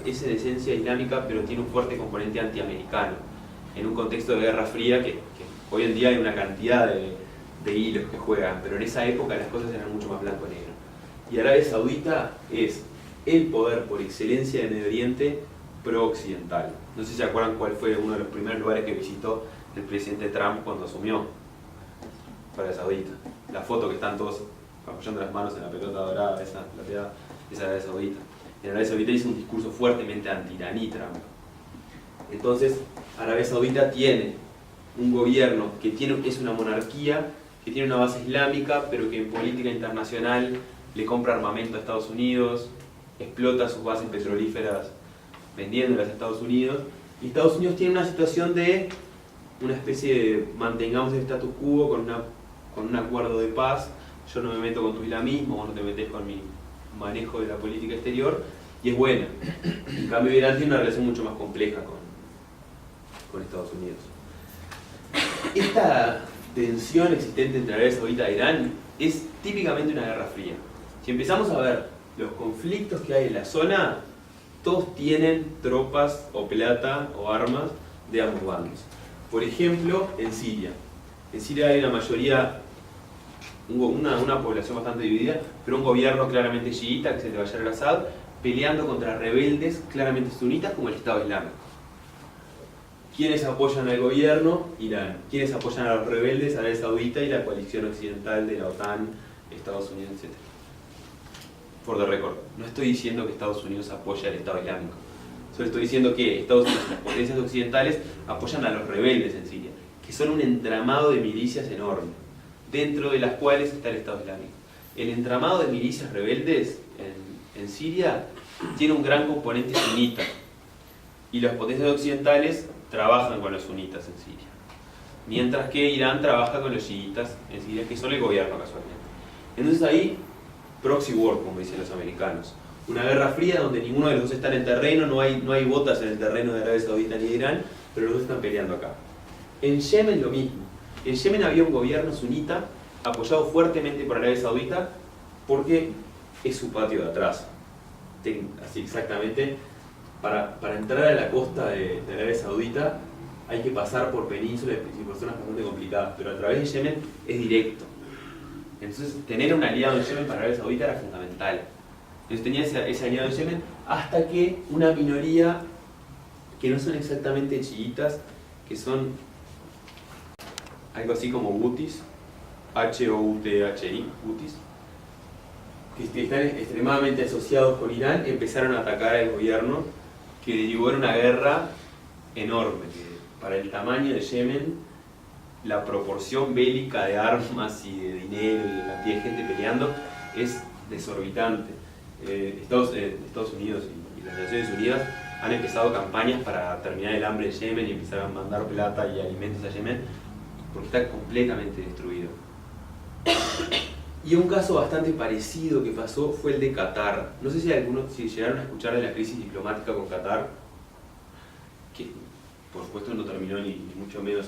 Es de esencia islámica, pero tiene un fuerte componente antiamericano, en un contexto de Guerra Fría que hoy en día hay una cantidad de hilos que juegan, pero en esa época las cosas eran mucho más blanco-negro. Y Arabia Saudita es el poder por excelencia del Medio Oriente pro-occidental. No sé si se acuerdan cuál fue uno de los primeros lugares que visitó el presidente Trump cuando asumió Arabia Saudita. La foto que están todos apoyando las manos en la pelota dorada, esa plateada, es Arabia Saudita. En Arabia Saudita hizo un discurso fuertemente anti-iraní Trump. Entonces, Arabia Saudita tiene un gobierno que es una monarquía, que tiene una base islámica, pero que en política internacional le compra armamento a Estados Unidos, explota sus bases petrolíferas vendiéndolas a Estados Unidos, y Estados Unidos tiene una situación de una especie de mantengamos el status quo con un acuerdo de paz. Yo no me meto con tu islamismo, vos no te metés con mi manejo de la política exterior, y es buena. En cambio, Irán tiene una relación mucho más compleja con Estados Unidos. Esta tensión existente entre Arabia Saudita e Irán es típicamente una guerra fría. Si empezamos a ver los conflictos que hay en la zona, todos tienen tropas o plata o armas de ambos bandos. Por ejemplo, en Siria. En Siria hay una mayoría, una población bastante dividida, pero un gobierno claramente chiita, que es el de Bashar al-Assad, peleando contra rebeldes claramente sunitas como el Estado Islámico. ¿Quiénes apoyan al gobierno? Irán. ¿Quiénes apoyan a los rebeldes? Arabia Saudita y la coalición occidental de la OTAN, Estados Unidos, etc. For the record, no estoy diciendo que Estados Unidos apoya al Estado Islámico. Solo estoy diciendo que Estados Unidos y las potencias occidentales apoyan a los rebeldes en Siria, que son un entramado de milicias enorme. dentro de las cuales está el Estado Islámico. El entramado de milicias rebeldes en Siria tiene un gran componente sunita, y las potencias occidentales trabajan con los sunitas en Siria, mientras que Irán trabaja con los chiitas en Siria, que son el gobierno casualmente. Entonces ahí, proxy war, como dicen los americanos, una guerra fría donde ninguno de los dos está en el terreno, no hay botas en el terreno de Arabia Saudita ni de Irán, pero los dos están peleando acá. En Yemen lo mismo. En Yemen había un gobierno sunita apoyado fuertemente por Arabia Saudita porque es su patio de atrás. Así exactamente, para entrar a la costa de Arabia Saudita hay que pasar por penínsulas y por zonas bastante complicadas, pero a través de Yemen es directo. Entonces tener un aliado en Yemen para Arabia Saudita era fundamental. Entonces tenía ese aliado en Yemen hasta que una minoría que no son exactamente chiitas, que son algo así como Houthis, H-O-U-T-H-I, Houthis, que están extremadamente asociados con Irán, empezaron a atacar al gobierno, que derivó en una guerra enorme. Que para el tamaño de Yemen, la proporción bélica de armas y de dinero y de cantidad de gente peleando es desorbitante. Estados Unidos y las Naciones Unidas han empezado campañas para terminar el hambre en Yemen y empezar a mandar plata y alimentos a Yemen, porque está completamente destruido. Y un caso bastante parecido que pasó fue el de Qatar. No sé si llegaron a escuchar de la crisis diplomática con Qatar, que por supuesto no terminó ni mucho menos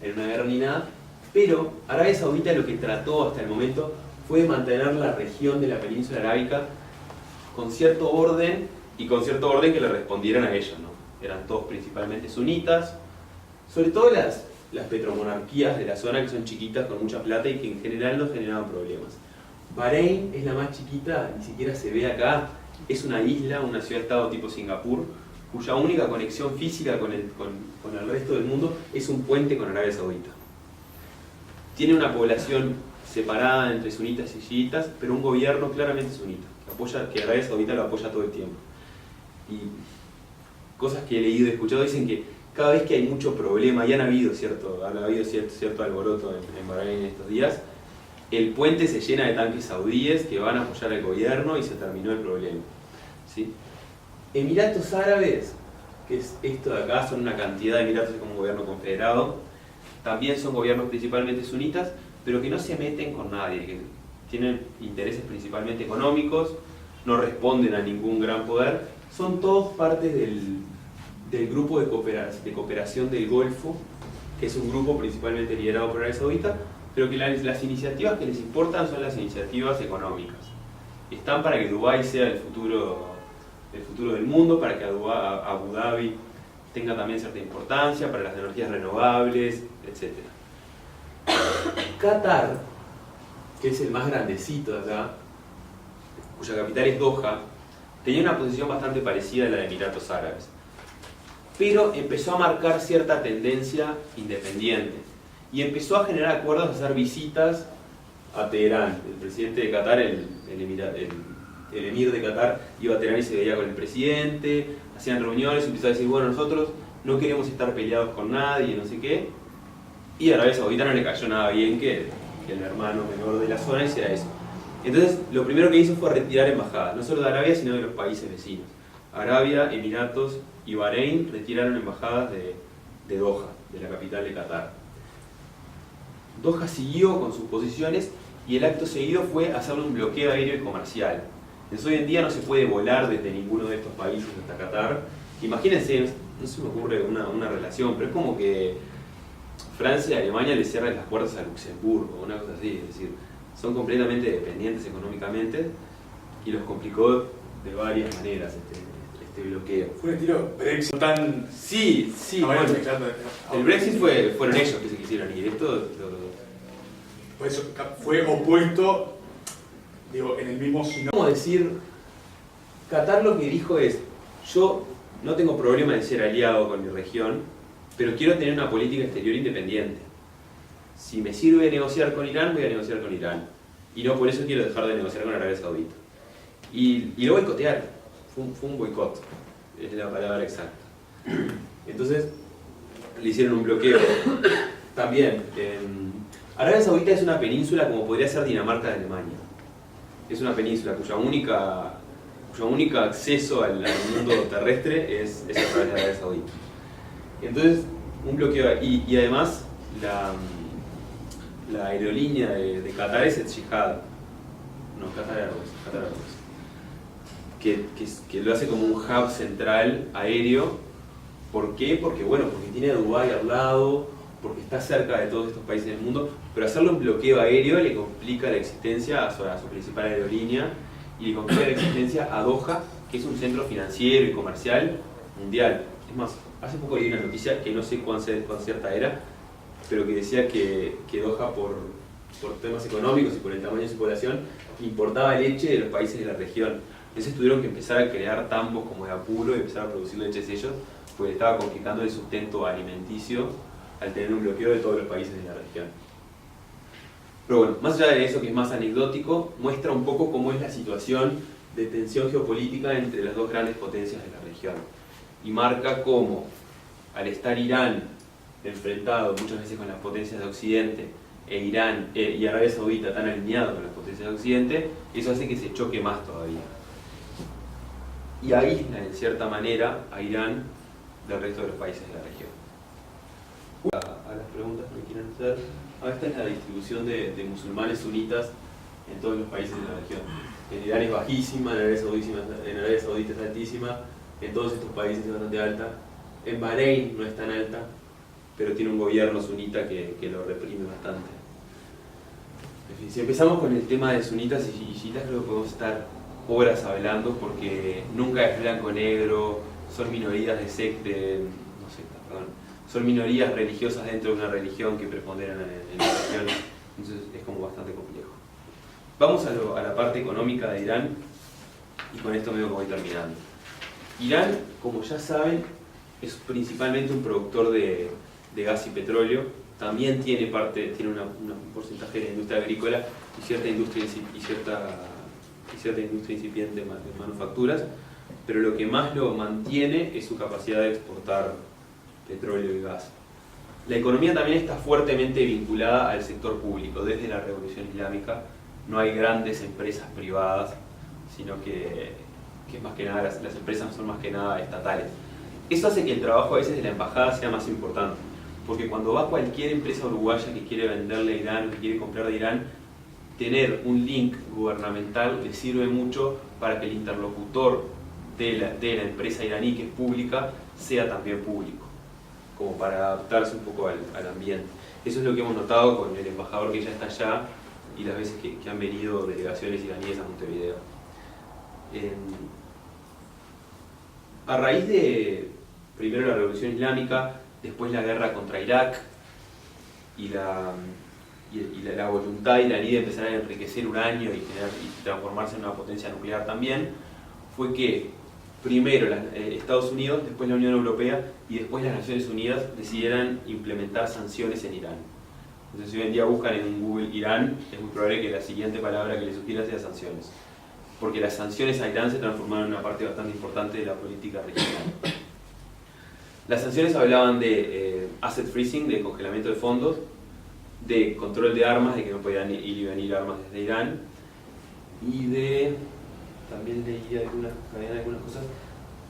en una guerra ni nada, pero Arabia Saudita lo que trató hasta el momento fue de mantener la región de la península arábica con cierto orden, y con cierto orden que le respondieran a ellos, ¿no? Eran todos principalmente sunitas, sobre todo las petromonarquías de la zona, que son chiquitas con mucha plata y que en general no generaban problemas. Bahrein es la más chiquita, ni siquiera se ve acá, es una isla, una ciudad-estado tipo Singapur, cuya única conexión física con el resto del mundo es un puente con Arabia Saudita. Tiene una población separada entre sunitas y chiitas, pero un gobierno claramente sunita, que Arabia Saudita lo apoya todo el tiempo. Y cosas que he leído y escuchado dicen que cada vez que hay mucho problema, y ha habido cierto alboroto en Bahrein en estos días, el puente se llena de tanques saudíes que van a apoyar al gobierno y se terminó el problema, ¿sí? Emiratos Árabes, que es esto de acá, son una cantidad de emiratos como un gobierno confederado, también son gobiernos principalmente sunitas, pero que no se meten con nadie, que tienen intereses principalmente económicos, no responden a ningún gran poder, son todos parte del grupo de cooperación del Golfo, que es un grupo principalmente liderado por Arabia Saudita, pero que las iniciativas que les importan son las iniciativas económicas. Están para que Dubái sea el futuro del mundo, para que Abu Dhabi tenga también cierta importancia, para las energías renovables, etc. Qatar, que es el más grandecito de acá, cuya capital es Doha, tenía una posición bastante parecida a la de Emiratos Árabes, pero empezó a marcar cierta tendencia independiente y empezó a generar acuerdos, a hacer visitas a Teherán. El presidente de Qatar, el emir de Qatar, iba a Teherán y se veía con el presidente, hacían reuniones y empezó a decir, bueno, nosotros no queremos estar peleados con nadie, no sé qué, y a Arabia Saudita no le cayó nada bien que el hermano menor de la zona hiciera eso. Entonces, lo primero que hizo fue retirar embajadas, no solo de Arabia, sino de los países vecinos. Arabia, Emiratos y Bahrein retiraron embajadas de Doha, de la capital de Qatar. Doha siguió con sus posiciones y el acto seguido fue hacerle un bloqueo aéreo y comercial. Entonces, hoy en día no se puede volar desde ninguno de estos países hasta Qatar. Imagínense, no se me ocurre una relación, pero es como que Francia y Alemania le cierran las puertas a Luxemburgo, una cosa así, es decir, son completamente dependientes económicamente y los complicó de varias maneras este bloqueo. Fue un estilo Brexit tan... Sí, bueno, el Brexit fueron ellos que se quisieron ir, Por eso fue opuesto, digo, en el mismo sinónimo. ¿Cómo decir? Qatar lo que dijo es, yo no tengo problema de ser aliado con mi región, pero quiero tener una política exterior independiente. Si me sirve negociar con Irán, voy a negociar con Irán. Y no por eso quiero dejar de negociar con Arabia Saudita. Y lo boicotearon. Fue un boicot, es la palabra exacta. Entonces, le hicieron un bloqueo también Arabia Saudita es una península como podría ser Dinamarca de Alemania. Es una península cuyo único acceso al mundo terrestre es a través de Arabia Saudita. Entonces, un bloqueo, y además la aerolínea de Qatar es Etihad, no, Qatar Airways, que lo hace como un hub central aéreo. ¿Por qué? Porque tiene a Dubái al lado, porque está cerca de todos estos países del mundo, pero hacerle un bloqueo aéreo le complica la existencia a su principal aerolínea y le complica la existencia a Doha, que es un centro financiero y comercial mundial. Es más, hace poco leí una noticia que no sé cuán cierta era, pero que decía que Doha, por temas económicos y por el tamaño de su población, importaba leche de los países de la región. Entonces tuvieron que empezar a crear tambos como de apuro y empezar a producir leches ellos, porque estaba complicando el sustento alimenticio al tener un bloqueo de todos los países de la región. Pero bueno, más allá de eso, que es más anecdótico, muestra un poco cómo es la situación de tensión geopolítica entre las dos grandes potencias de la región. Y marca cómo, al estar Irán enfrentado muchas veces con las potencias de Occidente, e Irán y Arabia Saudita tan alineados con las potencias de Occidente, eso hace que se choque más todavía. Y aísla en cierta manera a Irán del resto de los países de la región. A las preguntas que quieran hacer. Esta es la distribución de musulmanes sunitas en todos los países de la región. En Irán es bajísima, en Arabia Saudita es altísima, en todos estos países es bastante alta. En Bahrein no es tan alta, pero tiene un gobierno sunita que lo reprime bastante. En fin, si empezamos con el tema de sunitas y chiitas, creo que podemos estar horas hablando porque nunca es blanco-negro, son minorías son minorías religiosas dentro de una religión que preponderan en la región, entonces es como bastante complejo. Vamos a la parte económica de Irán y con esto medio que voy terminando. Irán, como ya saben, es principalmente un productor de gas y petróleo, también tiene un porcentaje de industria agrícola y cierta industria incipiente de manufacturas, pero lo que más lo mantiene es su capacidad de exportar petróleo y gas. La economía también está fuertemente vinculada al sector público. Desde la Revolución Islámica no hay grandes empresas privadas, sino que más que nada las empresas son más que nada estatales. Eso hace que el trabajo a veces de la embajada sea más importante, porque cuando va cualquier empresa uruguaya que quiere venderle a Irán o que quiere comprar de Irán, tener un link gubernamental le sirve mucho para que el interlocutor de la empresa iraní, que es pública, sea también público, como para adaptarse un poco al ambiente. Eso es lo que hemos notado con el embajador que ya está allá y las veces que han venido delegaciones iraníes a Montevideo. A raíz de, primero la Revolución Islámica, después la guerra contra Irak y la voluntad iraní de empezar a enriquecer uranio y transformarse en una potencia nuclear también, fue que primero Estados Unidos, después la Unión Europea y después las Naciones Unidas decidieran implementar sanciones en Irán. Entonces, si hoy en día buscan en Google Irán, es muy probable que la siguiente palabra que les sugiera sea sanciones, porque las sanciones a Irán se transformaron en una parte bastante importante de la política regional. Las sanciones hablaban de asset freezing, de congelamiento de fondos, de control de armas, de que no podían ir y venir armas desde Irán, y también leí algunas cosas,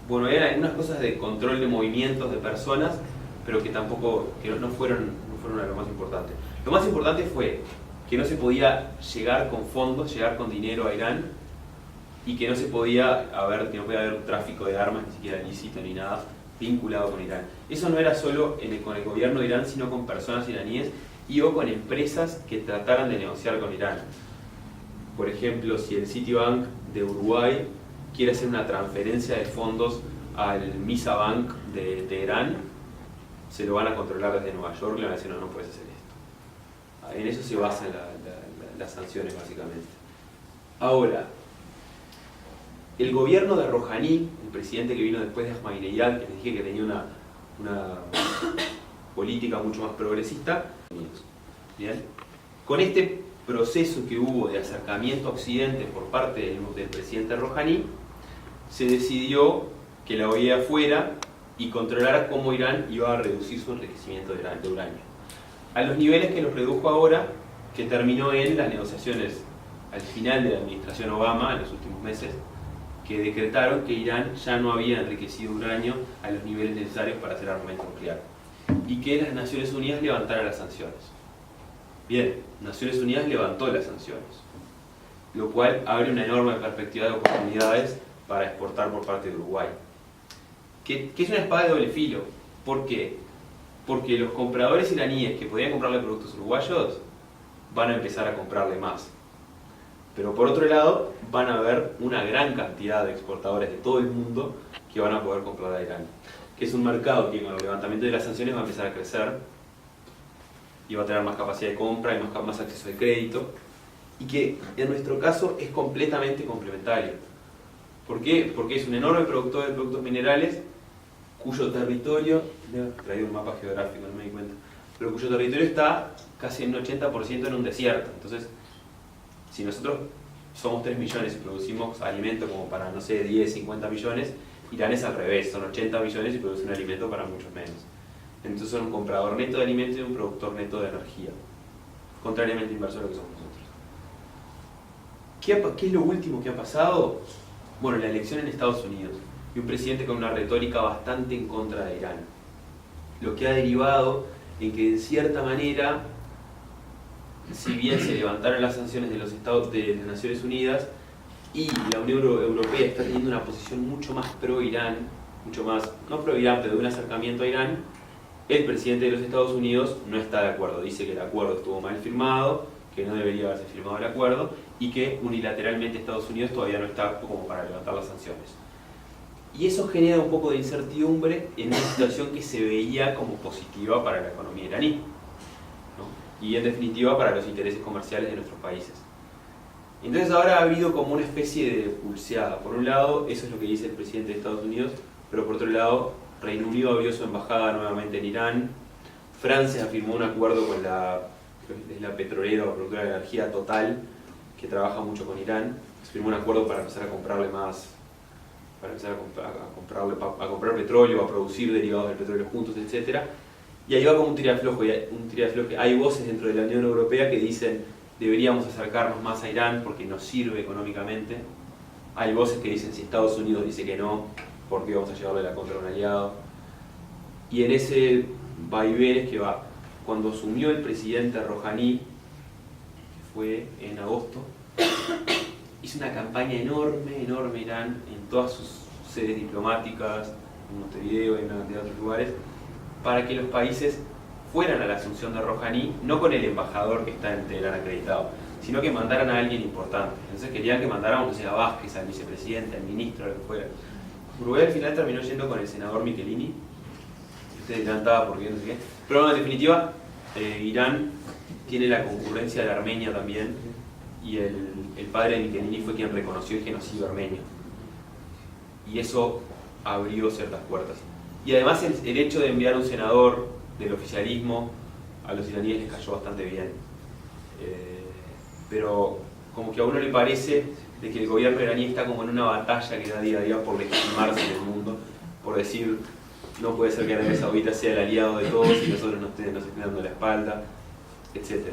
había algunas cosas de control de movimientos de personas, pero que no fueron lo más importante. Lo más importante fue que no se podía llegar con fondos, llegar con dinero a Irán, y que no podía haber un tráfico de armas, ni siquiera ilícito ni nada, vinculado con Irán. Eso no era solo con el gobierno de Irán, sino con personas iraníes o con empresas que trataran de negociar con Irán. Por ejemplo, si el Citibank de Uruguay quiere hacer una transferencia de fondos al Misa Bank de Teherán, se lo van a controlar desde Nueva York y le van a decir, no puedes hacer esto. En eso se basan las sanciones, básicamente. Ahora, el gobierno de Rouhani, el presidente que vino después de Ahmadinejad, que les dije que tenía una política mucho más progresista, ¿bien? Con este proceso que hubo de acercamiento a Occidente por parte del presidente Rouhani, se decidió que la OEA fuera y controlara cómo Irán iba a reducir su enriquecimiento de uranio. a los niveles que los redujo ahora, que terminó en las negociaciones al final de la administración Obama, en los últimos meses, que decretaron que Irán ya no había enriquecido uranio a los niveles necesarios para hacer armamento nuclear y que las Naciones Unidas levantaran las sanciones. Bien, Naciones Unidas levantó las sanciones, lo cual abre una enorme perspectiva de oportunidades para exportar por parte de Uruguay. Que es una espada de doble filo. ¿Por qué? Porque los compradores iraníes que podían comprarle productos uruguayos van a empezar a comprarle más. Pero por otro lado, van a haber una gran cantidad de exportadores de todo el mundo que van a poder comprar a Irán. Que es un mercado que con el levantamiento de las sanciones va a empezar a crecer y va a tener más capacidad de compra y más acceso al crédito. Y que en nuestro caso es completamente complementario. ¿Por qué? Porque es un enorme productor de productos minerales cuyo territorio, he traído un mapa geográfico, no me di cuenta, pero cuyo territorio está casi en un 80% en un desierto. Entonces, si nosotros somos 3 millones y producimos alimento como para, no sé, 10, 50 millones, Irán es al revés, son 80 millones y producen alimento para muchos menos. Entonces son un comprador neto de alimento y un productor neto de energía, contrariamente inverso a lo que somos nosotros. ¿Qué es lo último que ha pasado? Bueno, la elección en Estados Unidos y un presidente con una retórica bastante en contra de Irán, lo que ha derivado en que en cierta manera, si bien se levantaron las sanciones de los Estados de las Naciones Unidas y la Unión Europea está teniendo una posición mucho más pro-Irán, mucho más, no pro-Irán, pero de un acercamiento a Irán, el presidente de los Estados Unidos no está de acuerdo, dice que el acuerdo estuvo mal firmado, que no debería haberse firmado el acuerdo y que unilateralmente Estados Unidos todavía no está como para levantar las sanciones. Y eso genera un poco de incertidumbre en una situación que se veía como positiva para la economía iraní, ¿no? Y en definitiva para los intereses comerciales de nuestros países. Entonces ahora ha habido como una especie de pulseada. Por un lado, eso es lo que dice el presidente de Estados Unidos, pero por otro lado, Reino Unido abrió su embajada nuevamente en Irán, Francia firmó un acuerdo con la petrolera o productora de energía Total, que trabaja mucho con Irán, firmó un acuerdo para empezar a comprarle más, para empezar a comprar petróleo, a producir derivados del petróleo juntos, etc. Y ahí va como un tirafloje. Hay voces dentro de la Unión Europea que dicen deberíamos acercarnos más a Irán porque nos sirve económicamente. Hay voces que dicen si Estados Unidos dice que no, ¿por qué vamos a llevarle la contra a un aliado? Y en ese vaivén es que va. Cuando asumió el presidente Rouhani, que fue en agosto, hizo una campaña enorme Irán, en todas sus sedes diplomáticas, en Montevideo y en una cantidad de otros lugares, para que los países fueran a la asunción de Rouhani, no con el embajador que está en Teherán acreditado, sino que mandaran a alguien importante. Entonces querían que mandáramos, no sé, a Vázquez, al vicepresidente, al ministro, a lo que fuera. Uruguay al final terminó yendo con el senador Michelini, usted adelantaba porque no sé qué, pero en definitiva Irán tiene la concurrencia de Armenia también, y el padre de Michelini fue quien reconoció el genocidio armenio, y eso abrió ciertas puertas. Y además el hecho de enviar un senador del oficialismo a los iraníes les cayó bastante bien, pero como que a uno le parece de que el gobierno iraní está como en una batalla que da día a día por legitimarse en el mundo, por decir no puede ser que Arabia Saudita sea el aliado de todos y nosotros nos estén dando la espalda, etc.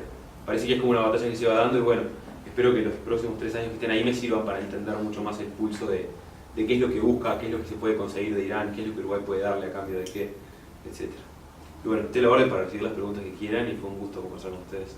Parece que es como una batalla que se va dando y bueno, espero que los próximos 3 años que estén ahí me sirvan para entender mucho más el pulso de qué es lo que busca, qué es lo que se puede conseguir de Irán, qué es lo que Uruguay puede darle a cambio de qué, etc. Y bueno, estoy a la orden para recibir las preguntas que quieran y fue un gusto conversar con ustedes.